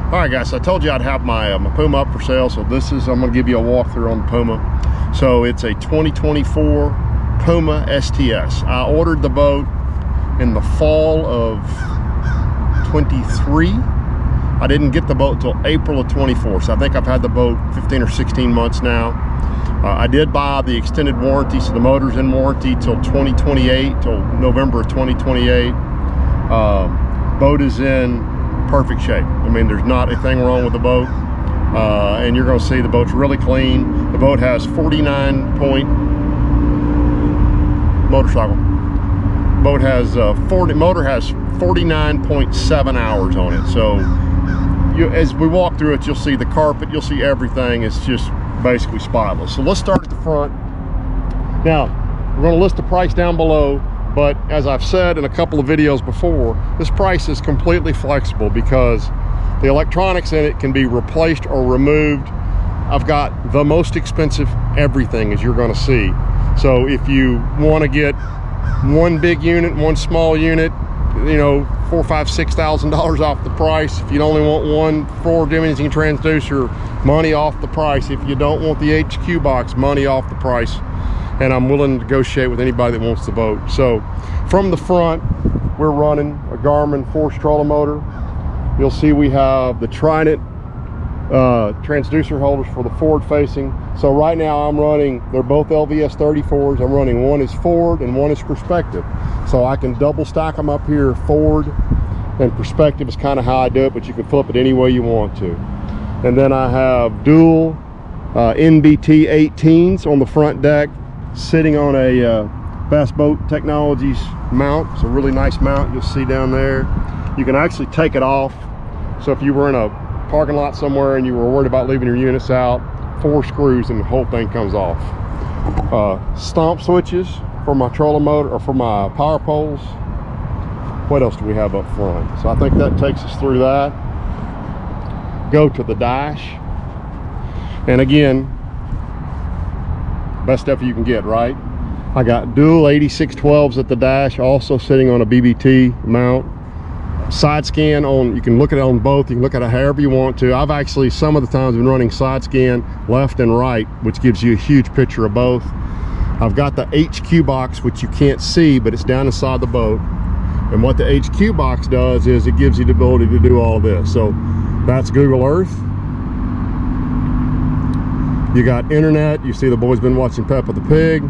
All right, guys, so I told you I'd have my Puma up for sale. So this is, I'm gonna give you a walkthrough on the Puma. So it's a 2024 Puma STS. I ordered the boat in the fall of 23. I didn't get the boat till April of 24. So I think I've had the boat 15 or 16 months now. I did buy the extended warranty, so the motor's in warranty till 2028, till November of 2028. Boat is in perfect shape. I mean, there's not a thing wrong with the boat. And you're gonna see the boat's really clean. The boat has 49 motorcycle. Boat has motor has 49.7 hours on it. So as we walk through it, you'll see the carpet, you'll see everything. It's just basically spotless. So let's start at the front. Now, we're gonna list the price down below, but as I've said in a couple of videos before, this price is completely flexible because the electronics in it can be replaced or removed. I've got the most expensive everything, as you're gonna see. So if you wanna get one big unit, one small unit, you know, $4,000, $5,000, $6,000 off the price. If you only want one 4-dimension transducer, money off the price. If you don't want the HQ box, money off the price. And I'm willing to negotiate with anybody that wants the boat. So from the front, we're running a Garmin Force trolling motor. You'll see we have the Trident transducer holders for the forward facing. So right now I'm running, they're both LVS-34s. I'm running, one is forward and one is perspective. So I can double stack them up here. Forward and perspective is kind of how I do it, but you can flip it any way you want to. And then I have dual NBT 18s on the front deck, sitting on a Bass Boat Technologies mount. It's a really nice mount you'll see down there. You can actually take it off. So if you were in a parking lot somewhere and you were worried about leaving your units out, 4 screws and the whole thing comes off. Stomp switches for my trolling motor, or for my power poles. What else do we have up front? So I think that takes us through that. Go to the dash, and again, best stuff you can get, right? I got dual 8612s at the dash, also sitting on a BBT mount. Side scan on, you can look at it on both, you can look at it however you want to. I've actually some of the times been running side scan left and right, which gives you a huge picture of both. I've got the HQ box, which you can't see, but it's down inside the boat. And what the HQ box does is it gives you the ability to do all of this. So that's Google Earth. You got internet. You see the boys been watching Peppa the Pig.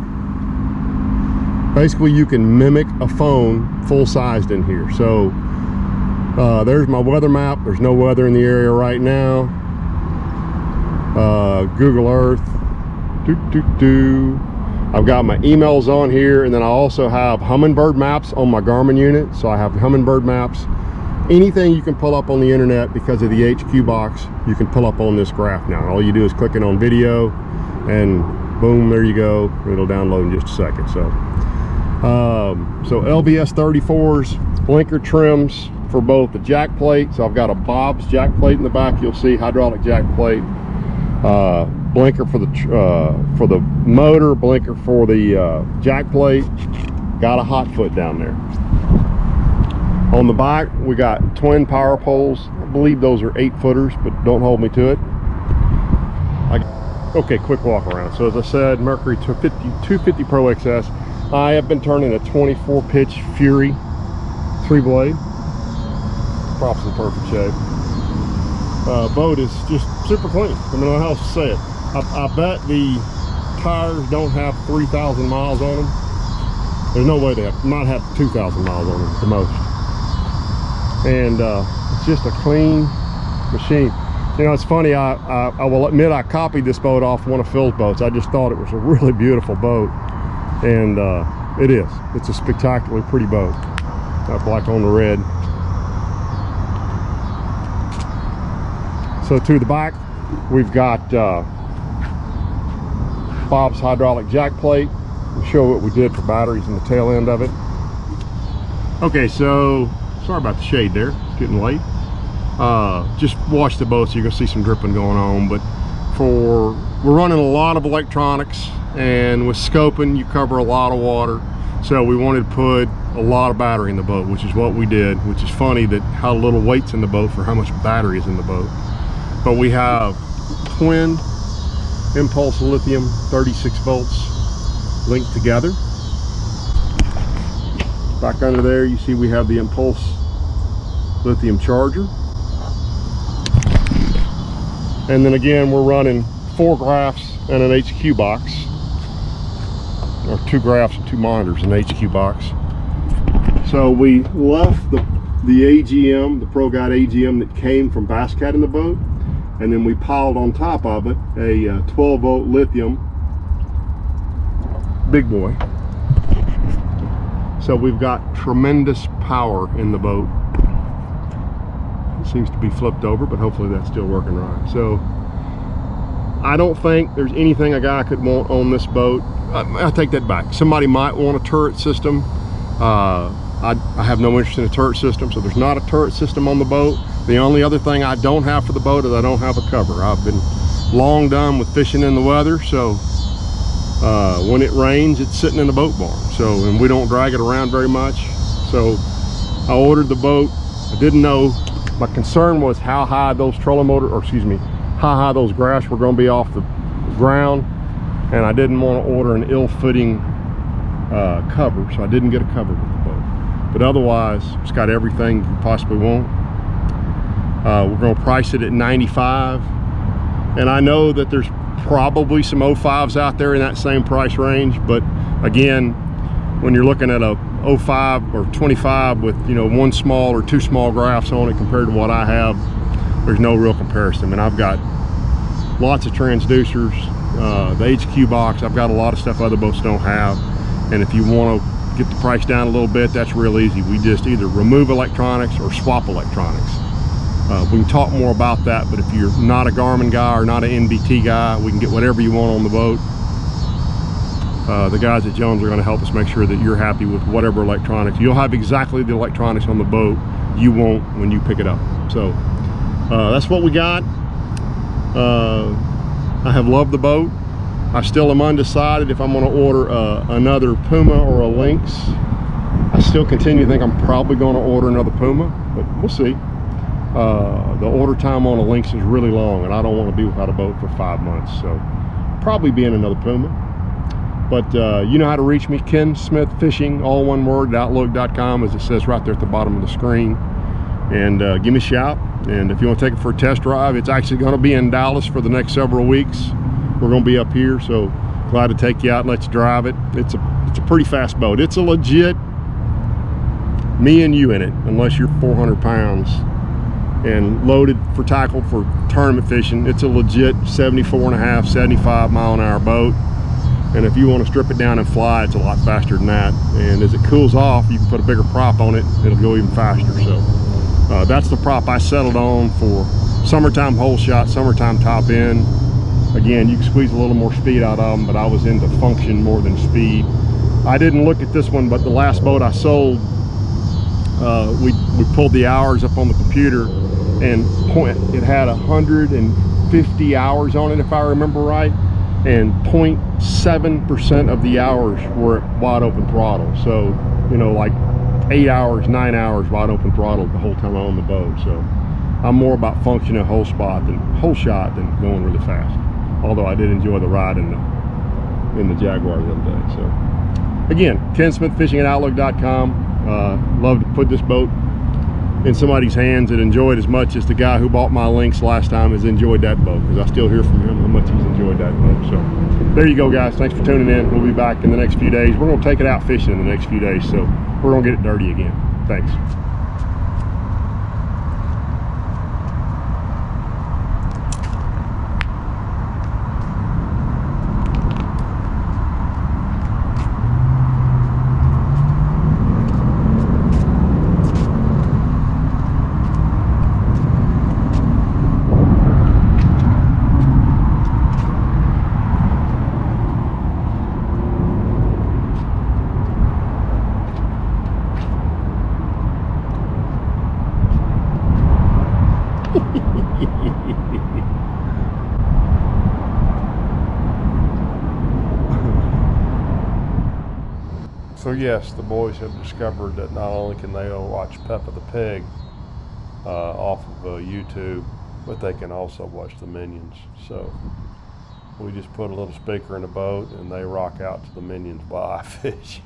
Basically, you can mimic a phone full-sized in here. So there's my weather map. There's no weather in the area right now. Google Earth. I've got my emails on here, and then I also have Humminbird maps on my Garmin unit. So I have Humminbird maps. Anything you can pull up on the internet because of the HQ box, you can pull up on this graph now. All you do is click it on video, and boom, there you go. It'll download in just a second. So LVS-34s, blinker trims for both the jack plate. So I've got a Bob's jack plate in the back. You'll see hydraulic jack plate. Blinker for the motor, blinker for the jack plate. Got a hot foot down there. On the back, we got twin power poles. I believe those are 8-footers, but don't hold me to it. Okay, quick walk around. So as I said, Mercury 250 Pro XS. I have been turning a 24-pitch Fury 3-blade. Prop's in perfect shape. Boat is just super clean. I don't know how else to say it. I bet the tires don't have 3,000 miles on them. There's no way they might have 2,000 miles on them at the most. And it's just a clean machine. You know, it's funny, I will admit I copied this boat off one of Phil's boats. I just thought it was a really beautiful boat. And it is. It's a spectacularly pretty boat. That black on the red. So to the back, we've got Bob's hydraulic jack plate. We'll show what we did for batteries in the tail end of it. Okay, so sorry about the shade there. It's getting late. Just washed the boat, so you're gonna see some dripping going on. But we're running a lot of electronics, and with scoping, you cover a lot of water. So we wanted to put a lot of battery in the boat, which is what we did, which is funny that how little weight's in the boat for how much battery is in the boat. But we have twin impulse lithium 36 volts linked together. Back under there you see we have the impulse lithium charger. And then again we're running 4 graphs and an HQ box, or 2 graphs and 2 monitors in the HQ box. So we left the AGM, the Pro Guide AGM that came from Bass Cat in the boat, and then we piled on top of it a 12 volt lithium big boy. So we've got tremendous power in the boat. It seems to be flipped over, but hopefully that's still working right. So I don't think there's anything a guy could want on this boat. I take that back. Somebody might want a turret system. I have no interest in a turret system, so there's not a turret system on the boat. The only other thing I don't have for the boat is I don't have a cover. I've been long done with fishing in the weather, so when it rains, it's sitting in the boat barn. So, and we don't drag it around very much. So I ordered the boat. I didn't know. My concern was how high those trolling motor, or excuse me, how high those graphs were going to be off the ground, and I didn't want to order an ill-fitting cover, so I didn't get a cover with the boat. But otherwise, it's got everything you possibly want. We're going to price it at $95, and I know that there's probably some 05s out there in that same price range, but again, when you're looking at a 05 or 25 with, you know, 1 small or 2 small graphs on it compared to what I have, there's no real comparison. And I've got lots of transducers, the HQ box. I've got a lot of stuff other boats don't have, and if you want to get the price down a little bit, that's real easy. We just either remove electronics or swap electronics. We can talk more about that, but if you're not a Garmin guy or not an NBT guy, we can get whatever you want on the boat. The guys at Jones are going to help us make sure that you're happy with whatever electronics. You'll have exactly the electronics on the boat you want when you pick it up. So that's what we got. I have loved the boat. I still am undecided if I'm going to order another Puma or a Lynx. I still continue to think I'm probably going to order another Puma, but we'll see. The order time on a Lynx is really long, and I don't want to be without a boat for 5 months, so probably be in another Puma. But you know how to reach me, KenSmithFishing, all one word, outlook.com, as it says right there at the bottom of the screen. And give me a shout. And if you want to take it for a test drive, it's actually going to be in Dallas for the next several weeks. We're going to be up here, so glad to take you out and let you drive it. It's a pretty fast boat. It's a legit me and you in it, unless you're 400 pounds and loaded for tackle for tournament fishing. It's a legit 74.5, 75 mile an hour boat. And if you want to strip it down and fly, it's a lot faster than that. And as it cools off, you can put a bigger prop on it, it'll go even faster. So that's the prop I settled on for summertime hole shot, summertime top end. Again, you can squeeze a little more speed out of them, but I was into function more than speed. I didn't look at this one, but the last boat I sold, we pulled the hours up on the computer, and it had 150 hours on it, if I remember right, and 0.7% of the hours were at wide open throttle. So, you know, like 8 hours, 9 hours wide open throttle the whole time I'm on the boat. So I'm more about function and hole shot than going really fast. Although I did enjoy the ride in the Jaguar the other day. So again, KenSmithFishing at outlook.com. Love to put this boat in somebody's hands that enjoyed as much as the guy who bought my Lynx last time has enjoyed that boat, because I still hear from him how much he's enjoyed that boat. So there you go, guys. Thanks for tuning in. We'll be back in the next few days. We're going to take it out fishing in the next few days, so we're going to get it dirty again. Thanks. So yes, the boys have discovered that not only can they watch Peppa the Pig off of YouTube, but they can also watch the Minions. So we just put a little speaker in the boat and they rock out to the Minions by fish.